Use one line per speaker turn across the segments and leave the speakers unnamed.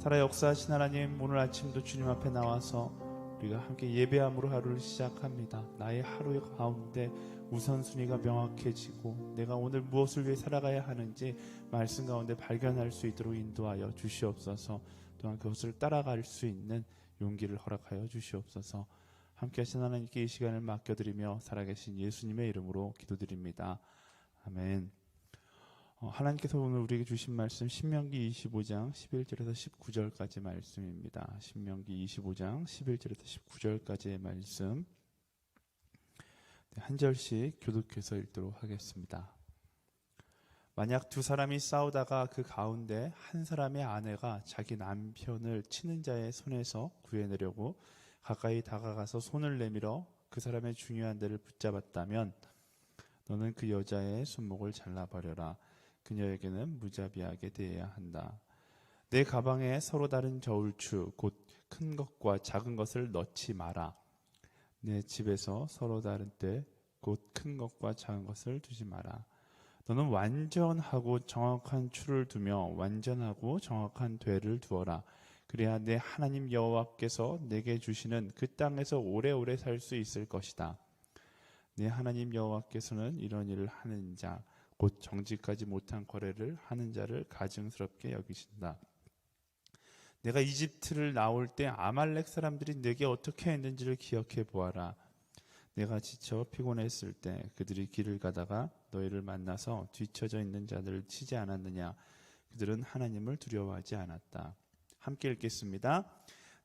살아 역사하신 하나님, 오늘 아침도 주님 앞에 나와서 우리가 함께 예배함으로 하루를 시작합니다. 나의 하루 가운데 우선순위가 명확해지고 내가 오늘 무엇을 위해 살아가야 하는지 말씀 가운데 발견할 수 있도록 인도하여 주시옵소서. 또한 그것을 따라갈 수 있는 용기를 허락하여 주시옵소서. 함께 하신 하나님께 이 시간을 맡겨드리며 살아계신 예수님의 이름으로 기도드립니다. 아멘. 하나님께서 오늘 우리에게 주신 말씀 신명기 25장 11절에서 19절까지 말씀입니다. 신명기 25장 11절에서 19절까지의 말씀 한 절씩 교독해서 읽도록 하겠습니다. 만약 두 사람이 싸우다가 그 가운데 한 사람의 아내가 자기 남편을 치는 자의 손에서 구해내려고 가까이 다가가서 손을 내밀어 그 사람의 중요한 데를 붙잡았다면 너는 그 여자의 손목을 잘라버려라. 그녀에게는 무자비하게 대해야 한다. 내 가방에 서로 다른 저울추 곧 큰 것과 작은 것을 넣지 마라. 내 집에서 서로 다른 때 곧 큰 것과 작은 것을 두지 마라. 너는 완전하고 정확한 추를 두며 완전하고 정확한 되를 두어라. 그래야 내 하나님 여호와께서 내게 주시는 그 땅에서 오래오래 살 수 있을 것이다. 내 하나님 여호와께서는 이런 일을 하는 자 곧 정직하지 못한 거래를 하는 자를 가증스럽게 여기신다. 내가 이집트를 나올 때 아말렉 사람들이 내게 어떻게 했는지를 기억해 보아라. 내가 지쳐 피곤했을 때 그들이 길을 가다가 너희를 만나서 뒤처져 있는 자들을 치지 않았느냐. 그들은 하나님을 두려워하지 않았다. 함께 읽겠습니다.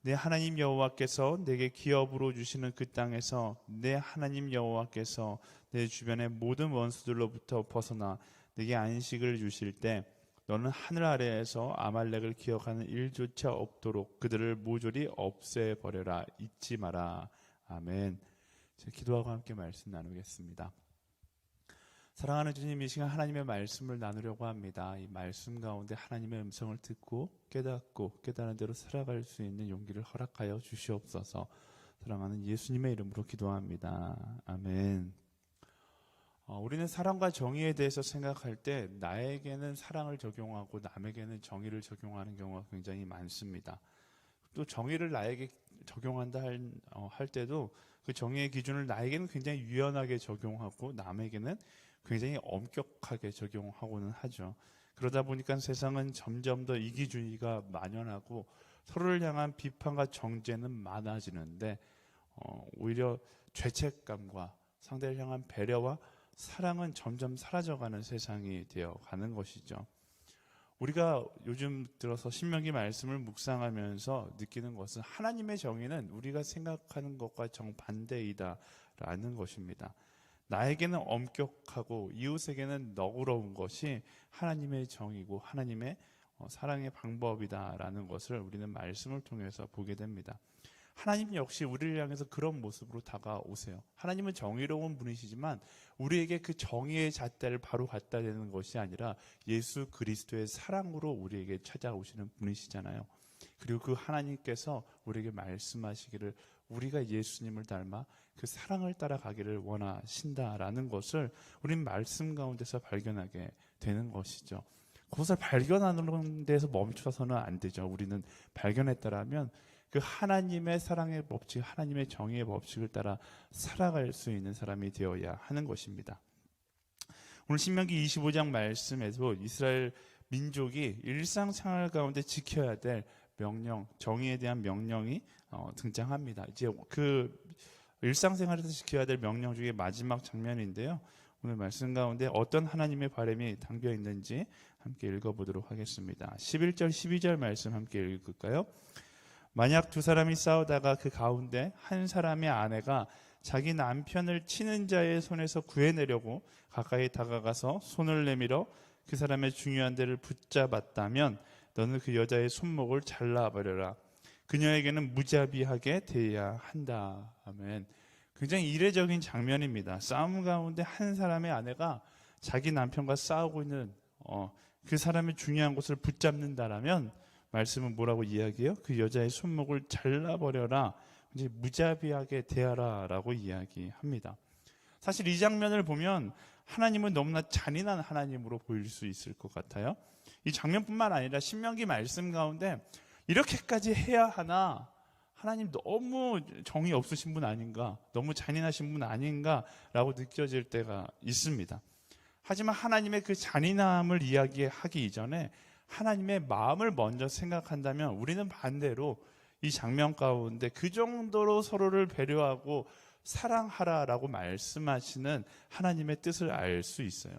내 하나님 여호와께서 내게 기업으로 주시는 그 땅에서 내 하나님 여호와께서 내 주변의 모든 원수들로부터 벗어나 내게 안식을 주실 때 너는 하늘 아래에서 아말렉을 기억하는 일조차 없도록 그들을 모조리 없애버려라. 잊지 마라. 아멘. 기도하고 함께 말씀 나누겠습니다. 사랑하는 주님, 이 시간 하나님의 말씀을 나누려고 합니다. 이 말씀 가운데 하나님의 음성을 듣고 깨닫고 깨달은 대로 살아갈 수 있는 용기를 허락하여 주시옵소서. 사랑하는 예수님의 이름으로 기도합니다. 아멘. 우리는 사랑과 정의에 대해서 생각할 때 나에게는 사랑을 적용하고 남에게는 정의를 적용하는 경우가 굉장히 많습니다. 또 정의를 나에게 적용한다 할 때도 그 정의의 기준을 나에게는 굉장히 유연하게 적용하고 남에게는 굉장히 엄격하게 적용하고는 하죠. 그러다 보니까 세상은 점점 더 이기주의가 만연하고 서로를 향한 비판과 정죄는 많아지는데 오히려 죄책감과 상대를 향한 배려와 사랑은 점점 사라져가는 세상이 되어가는 것이죠. 우리가 요즘 들어서 신명기 말씀을 묵상하면서 느끼는 것은 하나님의 정의는 우리가 생각하는 것과 정반대이다라는 것입니다. 나에게는 엄격하고 이웃에게는 너그러운 것이 하나님의 정의고 하나님의 사랑의 방법이다라는 것을 우리는 말씀을 통해서 보게 됩니다. 하나님 역시 우리를 향해서 그런 모습으로 다가오세요. 하나님은 정의로운 분이시지만 우리에게 그 정의의 잣대를 바로 갖다 대는 것이 아니라 예수 그리스도의 사랑으로 우리에게 찾아오시는 분이시잖아요. 그리고 그 하나님께서 우리에게 말씀하시기를 우리가 예수님을 닮아 그 사랑을 따라가기를 원하신다라는 것을 우린 말씀 가운데서 발견하게 되는 것이죠. 그것을 발견하는 데서 멈춰서는 안 되죠. 우리는 발견했다라면 그 하나님의 사랑의 법칙, 하나님의 정의의 법칙을 따라 살아갈 수 있는 사람이 되어야 하는 것입니다. 오늘 신명기 25장 말씀에서 이스라엘 민족이 일상생활 가운데 지켜야 될 명령, 정의에 대한 명령이 등장합니다. 이제 그 일상생활에서 지켜야 될 명령 중에 마지막 장면인데요. 오늘 말씀 가운데 어떤 하나님의 바람이 담겨 있는지 함께 읽어보도록 하겠습니다. 11절, 12절 말씀 함께 읽을까요? 만약 두 사람이 싸우다가 그 가운데 한 사람의 아내가 자기 남편을 치는 자의 손에서 구해내려고 가까이 다가가서 손을 내밀어 그 사람의 중요한 데를 붙잡았다면 너는 그 여자의 손목을 잘라버려라. 그녀에게는 무자비하게 대해야 한다. 아멘. 굉장히 이례적인 장면입니다. 싸움 가운데 한 사람의 아내가 자기 남편과 싸우고 있는 그 사람의 중요한 곳을 붙잡는다라면 말씀은 뭐라고 이야기해요? 그 여자의 손목을 잘라버려라. 이제 무자비하게 대하라 라고 이야기합니다. 사실 이 장면을 보면 하나님은 너무나 잔인한 하나님으로 보일 수 있을 것 같아요. 이 장면뿐만 아니라 신명기 말씀 가운데 이렇게까지 해야 하나? 하나님 너무 정이 없으신 분 아닌가? 너무 잔인하신 분 아닌가라고 느껴질 때가 있습니다. 하지만 하나님의 그 잔인함을 이야기하기 이전에 하나님의 마음을 먼저 생각한다면 우리는 반대로 이 장면 가운데 그 정도로 서로를 배려하고 사랑하라라고 말씀하시는 하나님의 뜻을 알 수 있어요.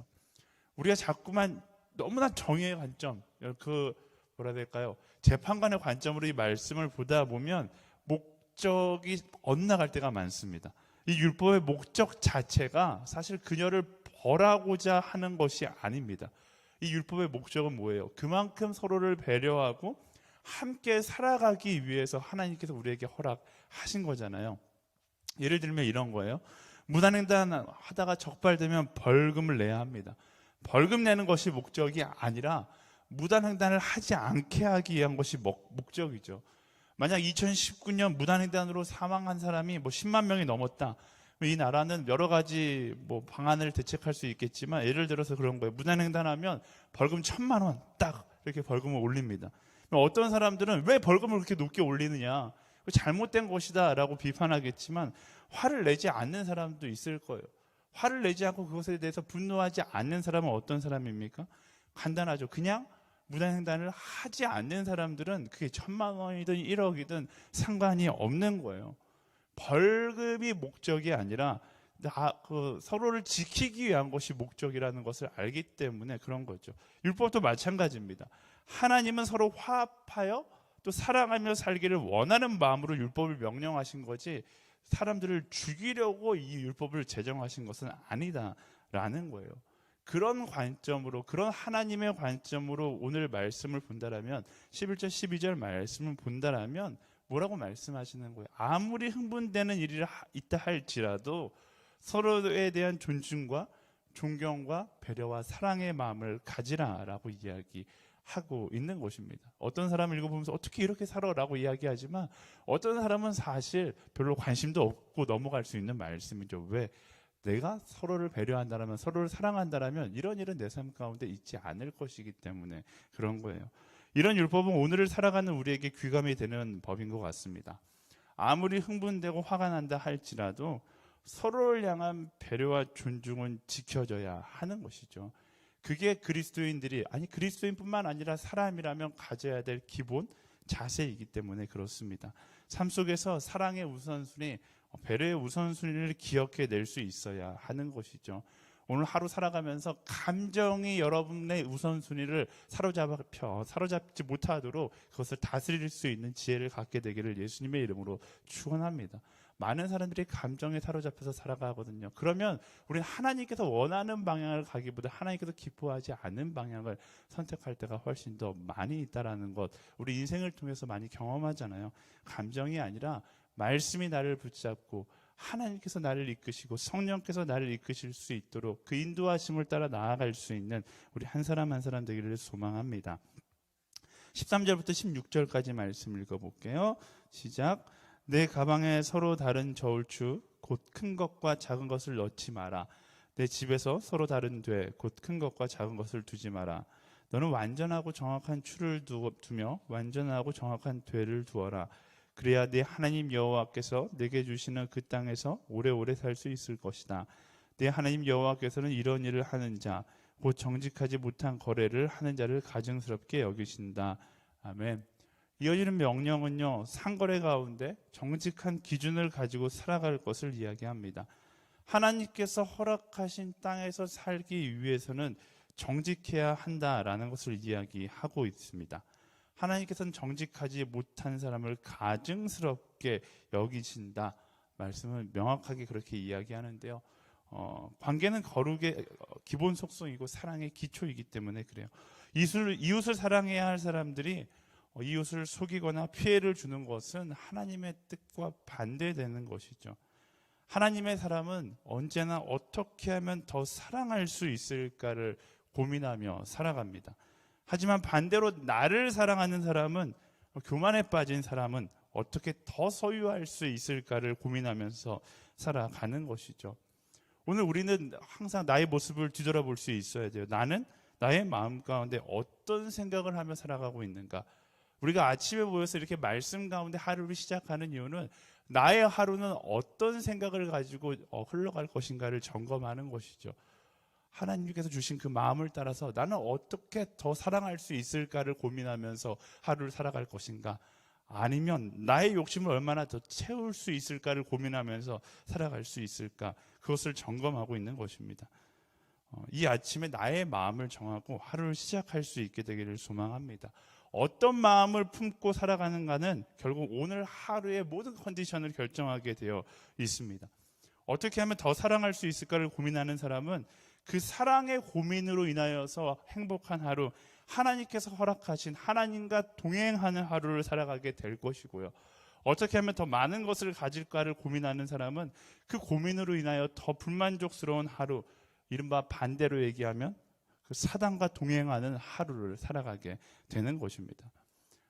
우리가 자꾸만 너무나 정의의 관점, 그 뭐라 해야 될까요? 재판관의 관점으로 이 말씀을 보다 보면 목적이 엇나갈 때가 많습니다. 이 율법의 목적 자체가 사실 그녀를 벌하고자 하는 것이 아닙니다. 이 율법의 목적은 뭐예요? 그만큼 서로를 배려하고 함께 살아가기 위해서 하나님께서 우리에게 허락하신 거잖아요. 예를 들면 이런 거예요. 무단횡단 하다가 적발되면 벌금을 내야 합니다. 벌금 내는 것이 목적이 아니라 무단횡단을 하지 않게 하기 위한 것이 목적이죠. 만약 2019년 무단횡단으로 사망한 사람이 10만 명이 넘었다. 이 나라는 여러 가지 방안을 대책할 수 있겠지만 예를 들어서 그런 거예요. 무단횡단하면 벌금 1,000만 원 딱 이렇게 벌금을 올립니다. 어떤 사람들은 왜 벌금을 그렇게 높게 올리느냐? 잘못된 것이다 라고 비판하겠지만 화를 내지 않는 사람도 있을 거예요. 화를 내지 않고 그것에 대해서 분노하지 않는 사람은 어떤 사람입니까? 간단하죠. 그냥 무단횡단을 하지 않는 사람들은 그게 1,000만 원이든 1억이든 상관이 없는 거예요. 벌금이 목적이 아니라 서로를 지키기 위한 것이 목적이라는 것을 알기 때문에 그런 거죠. 율법도 마찬가지입니다. 하나님은 서로 화합하여 또 사랑하며 살기를 원하는 마음으로 율법을 명령하신 거지 사람들을 죽이려고 이 율법을 제정하신 것은 아니다라는 거예요. 그런 관점으로, 그런 하나님의 관점으로 오늘 말씀을 본다라면 11절 12절 말씀을 본다라면 뭐라고 말씀하시는 거예요? 아무리 흥분되는 일이 있다 할지라도 서로에 대한 존중과 존경과 배려와 사랑의 마음을 가지라라고 이야기하고 있는 것입니다. 어떤 사람을 읽어보면서 어떻게 이렇게 살아라고 이야기하지만 어떤 사람은 사실 별로 관심도 없고 넘어갈 수 있는 말씀이죠. 왜? 내가 서로를 배려한다면, 서로를 사랑한다면 이런 일은 내 삶 가운데 있지 않을 것이기 때문에 그런 거예요. 이런 율법은 오늘을 살아가는 우리에게 귀감이 되는 법인 것 같습니다. 아무리 흥분되고 화가 난다 할지라도 서로를 향한 배려와 존중은 지켜져야 하는 것이죠. 그게 그리스도인들이, 아니 그리스도인뿐만 아니라 사람이라면 가져야 될 기본 자세이기 때문에 그렇습니다. 삶 속에서 사랑의 우선순위, 배려의 우선순위를 기억해낼 수 있어야 하는 것이죠. 오늘 하루 살아가면서 감정이 여러분의 우선순위를 사로잡지 못하도록 그것을 다스릴 수 있는 지혜를 갖게 되기를 예수님의 이름으로 축원합니다. 많은 사람들이 감정에 사로잡혀서 살아가거든요. 그러면 우리는 하나님께서 원하는 방향을 가기보다 하나님께서 기뻐하지 않는 방향을 선택할 때가 훨씬 더 많이 있다라는 것, 우리 인생을 통해서 많이 경험하잖아요. 감정이 아니라 말씀이 나를 붙잡고 하나님께서 나를 이끄시고 성령께서 나를 이끄실 수 있도록 그 인도하심을 따라 나아갈 수 있는 우리 한 사람 한 사람 되기를 소망합니다. 13절부터 16절까지 말씀 읽어볼게요. 시작. 내 가방에 서로 다른 저울추 곧 큰 것과 작은 것을 넣지 마라. 내 집에서 서로 다른 돼 곧 큰 것과 작은 것을 두지 마라. 너는 완전하고 정확한 추를 두며 완전하고 정확한 되를 두어라. 그래야 네 하나님 여호와께서 내게 주시는 그 땅에서 오래오래 살 수 있을 것이다. 네 하나님 여호와께서는 이런 일을 하는 자, 곧 정직하지 못한 거래를 하는 자를 가증스럽게 여기신다. 아멘. 이어지는 명령은요, 상거래 가운데 정직한 기준을 가지고 살아갈 것을 이야기합니다. 하나님께서 허락하신 땅에서 살기 위해서는 정직해야 한다라는 것을 이야기하고 있습니다. 하나님께서는 정직하지 못한 사람을 가증스럽게 여기신다. 말씀은 명확하게 그렇게 이야기하는데요. 관계는 거룩의 기본 속성이고 사랑의 기초이기 때문에 그래요. 이웃을 사랑해야 할 사람들이 이웃을 속이거나 피해를 주는 것은 하나님의 뜻과 반대되는 것이죠. 하나님의 사람은 언제나 어떻게 하면 더 사랑할 수 있을까를 고민하며 살아갑니다. 하지만 반대로 나를 사랑하는 사람은, 교만에 빠진 사람은 어떻게 더 소유할 수 있을까를 고민하면서 살아가는 것이죠. 오늘 우리는 항상 나의 모습을 뒤돌아볼 수 있어야 돼요. 나는 나의 마음 가운데 어떤 생각을 하며 살아가고 있는가? 우리가 아침에 모여서 이렇게 말씀 가운데 하루를 시작하는 이유는 나의 하루는 어떤 생각을 가지고 흘러갈 것인가를 점검하는 것이죠. 하나님께서 주신 그 마음을 따라서 나는 어떻게 더 사랑할 수 있을까를 고민하면서 하루를 살아갈 것인가, 아니면 나의 욕심을 얼마나 더 채울 수 있을까를 고민하면서 살아갈 수 있을까, 그것을 점검하고 있는 것입니다. 이 아침에 나의 마음을 정하고 하루를 시작할 수 있게 되기를 소망합니다. 어떤 마음을 품고 살아가는가는 결국 오늘 하루의 모든 컨디션을 결정하게 되어 있습니다. 어떻게 하면 더 사랑할 수 있을까를 고민하는 사람은 그 사랑의 고민으로 인하여서 행복한 하루, 하나님께서 허락하신 하나님과 동행하는 하루를 살아가게 될 것이고요. 어떻게 하면 더 많은 것을 가질까를 고민하는 사람은 그 고민으로 인하여 더 불만족스러운 하루, 이른바 반대로 얘기하면 그 사단과 동행하는 하루를 살아가게 되는 것입니다.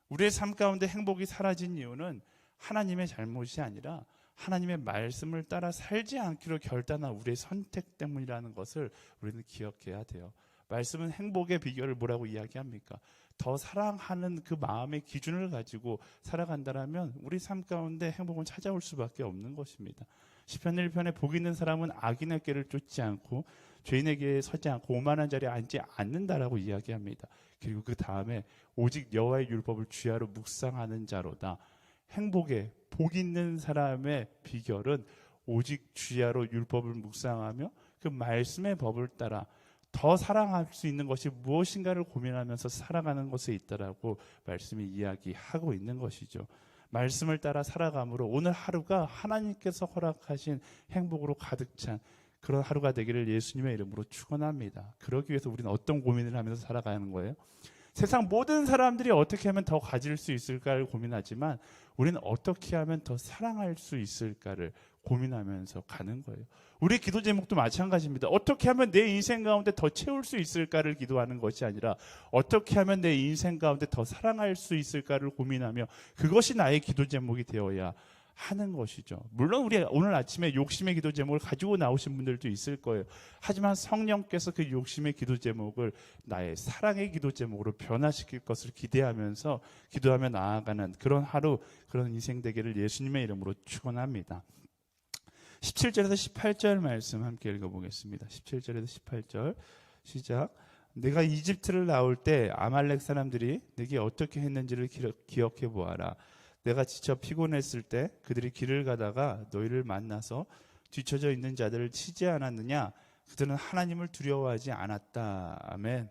우리의 삶 가운데 행복이 사라진 이유는 하나님의 잘못이 아니라 하나님의 말씀을 따라 살지 않기로 결단한 우리의 선택 때문이라는 것을 우리는 기억해야 돼요. 말씀은 행복의 비결을 뭐라고 이야기합니까? 더 사랑하는 그 마음의 기준을 가지고 살아간다면 우리 삶 가운데 행복은 찾아올 수밖에 없는 것입니다. 시편 1편에 복 있는 사람은 악인의 길을 쫓지 않고 죄인에게 서지 않고 오만한 자리에 앉지 않는다라고 이야기합니다. 그리고 그 다음에 오직 여호와의 율법을 주야로 묵상하는 자로다. 행복의 복 있는 사람의 비결은 오직 주야로 율법을 묵상하며 그 말씀의 법을 따라 더 사랑할 수 있는 것이 무엇인가를 고민하면서 살아가는 것에 있다라고 말씀이 이야기하고 있는 것이죠. 말씀을 따라 살아감으로 오늘 하루가 하나님께서 허락하신 행복으로 가득 찬 그런 하루가 되기를 예수님의 이름으로 축원합니다. 그러기 위해서 우리는 어떤 고민을 하면서 살아가는 거예요? 세상 모든 사람들이 어떻게 하면 더 가질 수 있을까를 고민하지만 우리는 어떻게 하면 더 사랑할 수 있을까를 고민하면서 가는 거예요. 우리 기도 제목도 마찬가지입니다. 어떻게 하면 내 인생 가운데 더 채울 수 있을까를 기도하는 것이 아니라 어떻게 하면 내 인생 가운데 더 사랑할 수 있을까를 고민하며 그것이 나의 기도 제목이 되어야 하는 것이죠. 물론 우리 오늘 아침에 욕심의 기도 제목을 가지고 나오신 분들도 있을 거예요. 하지만 성령께서 그 욕심의 기도 제목을 나의 사랑의 기도 제목으로 변화시킬 것을 기대하면서 기도하며 나아가는 그런 하루, 그런 인생 되기를 예수님의 이름으로 축원합니다. 17절에서 18절 말씀 함께 읽어보겠습니다. 17절에서 18절 시작. 내가 이집트를 나올 때 아말렉 사람들이 내게 어떻게 했는지를 기억해 보아라. 내가 지쳐 피곤했을 때 그들이 길을 가다가 너희를 만나서 뒤처져 있는 자들을 치지 않았느냐? 그들은 하나님을 두려워하지 않았다. 아멘.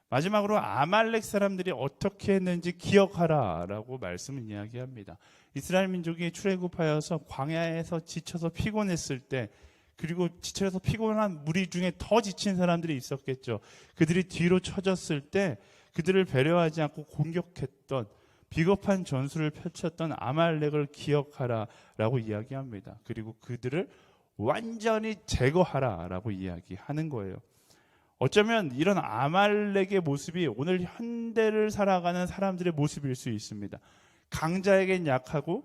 마지막으로 아말렉 사람들이 어떻게 했는지 기억하라 라고 말씀을 이야기합니다. 이스라엘 민족이 출애굽하여서 광야에서 지쳐서 피곤했을 때, 그리고 지쳐서 피곤한 무리 중에 더 지친 사람들이 있었겠죠. 그들이 뒤로 처졌을 때 그들을 배려하지 않고 공격했던 비겁한 전술을 펼쳤던 아말렉을 기억하라 라고 이야기합니다. 그리고 그들을 완전히 제거하라 라고 이야기하는 거예요. 어쩌면 이런 아말렉의 모습이 오늘 현대를 살아가는 사람들의 모습일 수 있습니다. 강자에겐 약하고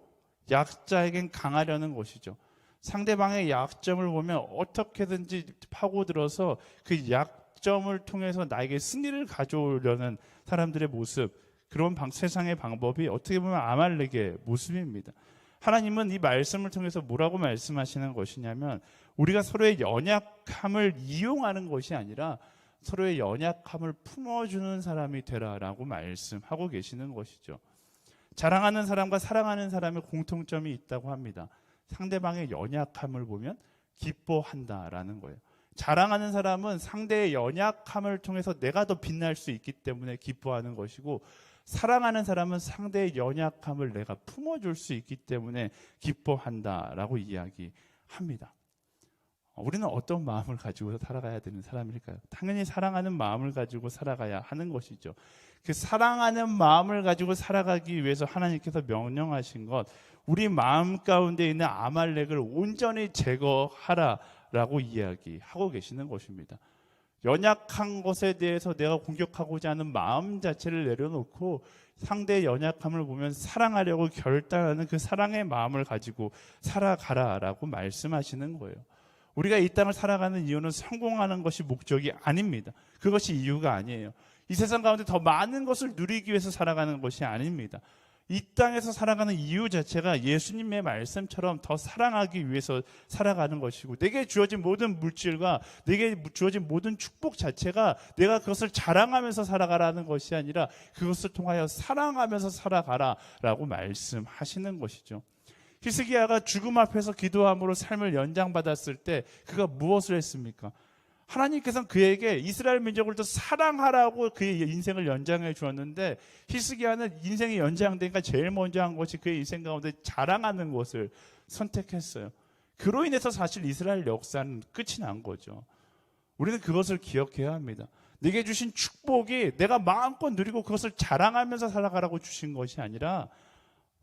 약자에겐 강하려는 것이죠. 상대방의 약점을 보면 어떻게든지 파고들어서 그 약점을 통해서 나에게 승리를 가져오려는 사람들의 모습, 그런 세상의 방법이 어떻게 보면 아말렉의 모습입니다. 하나님은 이 말씀을 통해서 뭐라고 말씀하시는 것이냐면 우리가 서로의 연약함을 이용하는 것이 아니라 서로의 연약함을 품어주는 사람이 되라라고 말씀하고 계시는 것이죠. 자랑하는 사람과 사랑하는 사람의 공통점이 있다고 합니다. 상대방의 연약함을 보면 기뻐한다라는 거예요. 자랑하는 사람은 상대의 연약함을 통해서 내가 더 빛날 수 있기 때문에 기뻐하는 것이고, 사랑하는 사람은 상대의 연약함을 내가 품어줄 수 있기 때문에 기뻐한다라고 이야기합니다. 우리는 어떤 마음을 가지고 살아가야 되는 사람일까요? 당연히 사랑하는 마음을 가지고 살아가야 하는 것이죠. 그 사랑하는 마음을 가지고 살아가기 위해서 하나님께서 명령하신 것, 우리 마음 가운데 있는 아말렉을 온전히 제거하라라고 이야기하고 계시는 것입니다. 연약한 것에 대해서 내가 공격하고자 하는 마음 자체를 내려놓고 상대의 연약함을 보면 사랑하려고 결단하는 그 사랑의 마음을 가지고 살아가라라고 말씀하시는 거예요. 우리가 이 땅을 살아가는 이유는 성공하는 것이 목적이 아닙니다. 그것이 이유가 아니에요. 이 세상 가운데 더 많은 것을 누리기 위해서 살아가는 것이 아닙니다. 이 땅에서 살아가는 이유 자체가 예수님의 말씀처럼 더 사랑하기 위해서 살아가는 것이고, 내게 주어진 모든 물질과 내게 주어진 모든 축복 자체가 내가 그것을 자랑하면서 살아가라는 것이 아니라 그것을 통하여 사랑하면서 살아가라라고 말씀하시는 것이죠. 히스기야가 죽음 앞에서 기도함으로 삶을 연장받았을 때 그가 무엇을 했습니까? 하나님께서는 그에게 이스라엘 민족을 더 사랑하라고 그의 인생을 연장해 주었는데, 히스기야는 인생이 연장되니까 제일 먼저 한 것이 그의 인생 가운데 자랑하는 것을 선택했어요. 그로 인해서 사실 이스라엘 역사는 끝이 난 거죠. 우리는 그것을 기억해야 합니다. 내게 주신 축복이 내가 마음껏 누리고 그것을 자랑하면서 살아가라고 주신 것이 아니라,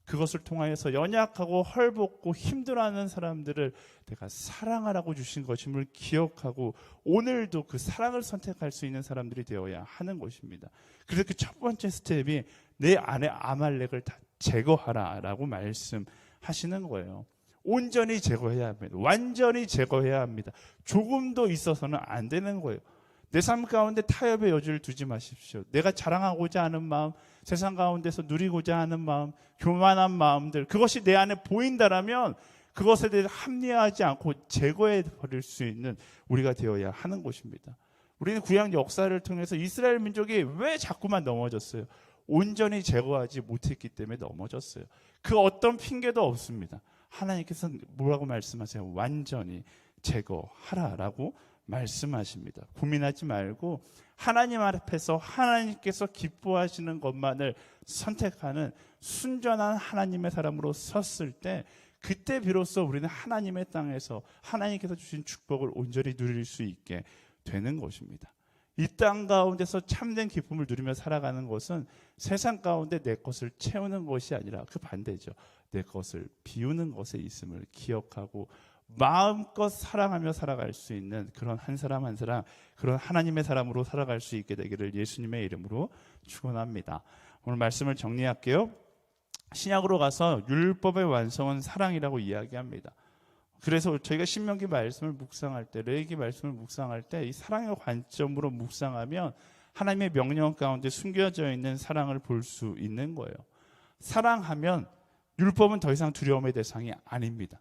그것을 통하여서 연약하고 헐벗고 힘들어하는 사람들을 내가 사랑하라고 주신 것임을 기억하고 오늘도 그 사랑을 선택할 수 있는 사람들이 되어야 하는 것입니다. 그래서 그 첫 번째 스텝이 내 안에 아말렉을 다 제거하라라고 말씀하시는 거예요. 온전히 제거해야 합니다. 완전히 제거해야 합니다. 조금도 있어서는 안 되는 거예요. 내 삶 가운데 타협의 여지를 두지 마십시오. 내가 자랑하고자 하는 마음, 세상 가운데서 누리고자 하는 마음, 교만한 마음들, 그것이 내 안에 보인다라면 그것에 대해 합리화하지 않고 제거해 버릴 수 있는 우리가 되어야 하는 것입니다. 우리는 구약 역사를 통해서 이스라엘 민족이 왜 자꾸만 넘어졌어요? 온전히 제거하지 못했기 때문에 넘어졌어요. 그 어떤 핑계도 없습니다. 하나님께서 뭐라고 말씀하세요? 완전히 제거하라라고 말씀하십니다. 고민하지 말고 하나님 앞에서 하나님께서 기뻐하시는 것만을 선택하는 순전한 하나님의 사람으로 섰을 때, 그때 비로소 우리는 하나님의 땅에서 하나님께서 주신 축복을 온전히 누릴 수 있게 되는 것입니다. 이 땅 가운데서 참된 기쁨을 누리며 살아가는 것은 세상 가운데 내 것을 채우는 것이 아니라 그 반대죠. 내 것을 비우는 것에 있음을 기억하고 마음껏 사랑하며 살아갈 수 있는 그런 한 사람 한 사람, 그런 하나님의 사람으로 살아갈 수 있게 되기를 예수님의 이름으로 축원합니다. 오늘 말씀을 정리할게요. 신약으로 가서 율법의 완성은 사랑이라고 이야기합니다. 그래서 저희가 신명기 말씀을 묵상할 때, 레위기 말씀을 묵상할 때 이 사랑의 관점으로 묵상하면 하나님의 명령 가운데 숨겨져 있는 사랑을 볼 수 있는 거예요. 사랑하면 율법은 더 이상 두려움의 대상이 아닙니다.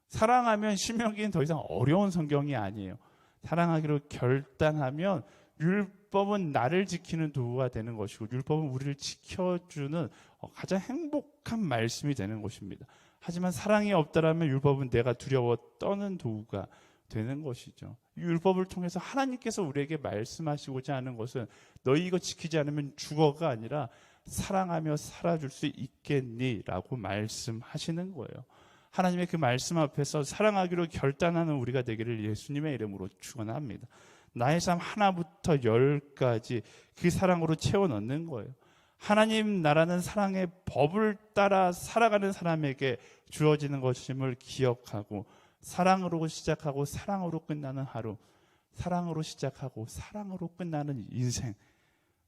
사랑하면 신명기는 더 이상 어려운 성경이 아니에요. 사랑하기로 결단하면 율법은 나를 지키는 도구가 되는 것이고, 율법은 우리를 지켜주는 가장 행복한 말씀이 되는 것입니다. 하지만 사랑이 없다라면 율법은 내가 두려워 떠는 도구가 되는 것이죠. 율법을 통해서 하나님께서 우리에게 말씀하시고자 하는 것은 너희 이거 지키지 않으면 죽어가 아니라 사랑하며 살아줄 수 있겠니? 라고 말씀하시는 거예요. 하나님의 그 말씀 앞에서 사랑하기로 결단하는 우리가 되기를 예수님의 이름으로 축원합니다. 나의 삶 하나부터 10까지 그 사랑으로 채워 넣는 거예요. 하나님 나라는 사랑의 법을 따라 살아가는 사람에게 주어지는 것임을 기억하고, 사랑으로 시작하고 사랑으로 끝나는 하루, 사랑으로 시작하고 사랑으로 끝나는 인생,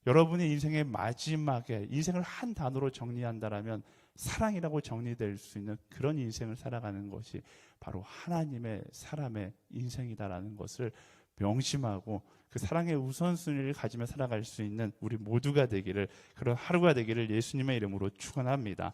여러분의 인생의 마지막에 인생을 한 단어로 정리한다라면 사랑이라고 정리될 수 있는 그런 인생을 살아가는 것이 바로 하나님의 사람의 인생이다라는 것을 명심하고 그 사랑의 우선순위를 가지며 살아갈 수 있는 우리 모두가 되기를, 그런 하루가 되기를 예수님의 이름으로 축원합니다.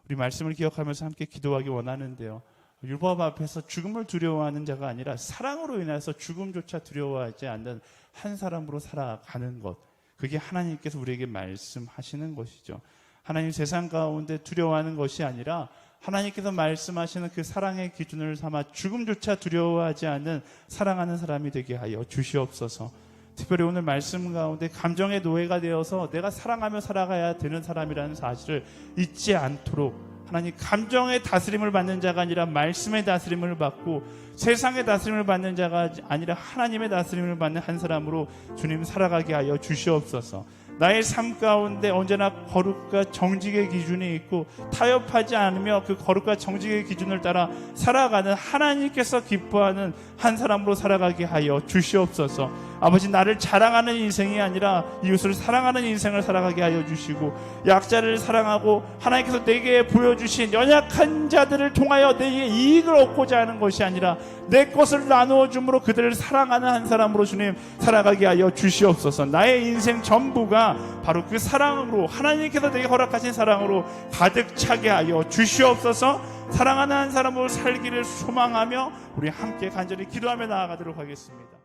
우리 말씀을 기억하면서 함께 기도하기 원하는데요. 율법 앞에서 죽음을 두려워하는 자가 아니라 사랑으로 인해서 죽음조차 두려워하지 않는 한 사람으로 살아가는 것, 그게 하나님께서 우리에게 말씀하시는 것이죠. 하나님 세상 가운데 두려워하는 것이 아니라 하나님께서 말씀하시는 그 사랑의 기준을 삼아 죽음조차 두려워하지 않는 사랑하는 사람이 되게 하여 주시옵소서. 특별히 오늘 말씀 가운데 감정의 노예가 되어서 내가 사랑하며 살아가야 되는 사람이라는 사실을 잊지 않도록, 하나님 감정의 다스림을 받는 자가 아니라 말씀의 다스림을 받고 세상의 다스림을 받는 자가 아니라 하나님의 다스림을 받는 한 사람으로 주님 살아가게 하여 주시옵소서. 나의 삶 가운데 언제나 거룩과 정직의 기준이 있고 타협하지 않으며 그 거룩과 정직의 기준을 따라 살아가는 하나님께서 기뻐하는 한 사람으로 살아가게 하여 주시옵소서. 아버지, 나를 자랑하는 인생이 아니라 이웃을 사랑하는 인생을 살아가게 하여 주시고, 약자를 사랑하고 하나님께서 내게 보여주신 연약한 자들을 통하여 내게 이익을 얻고자 하는 것이 아니라 내 것을 나누어 줌으로 그들을 사랑하는 한 사람으로 주님 살아가게 하여 주시옵소서. 나의 인생 전부가 바로 그 사랑으로, 하나님께서 내게 허락하신 사랑으로 가득 차게 하여 주시옵소서. 사랑하는 한 사람으로 살기를 소망하며 우리 함께 간절히 기도하며 나아가도록 하겠습니다.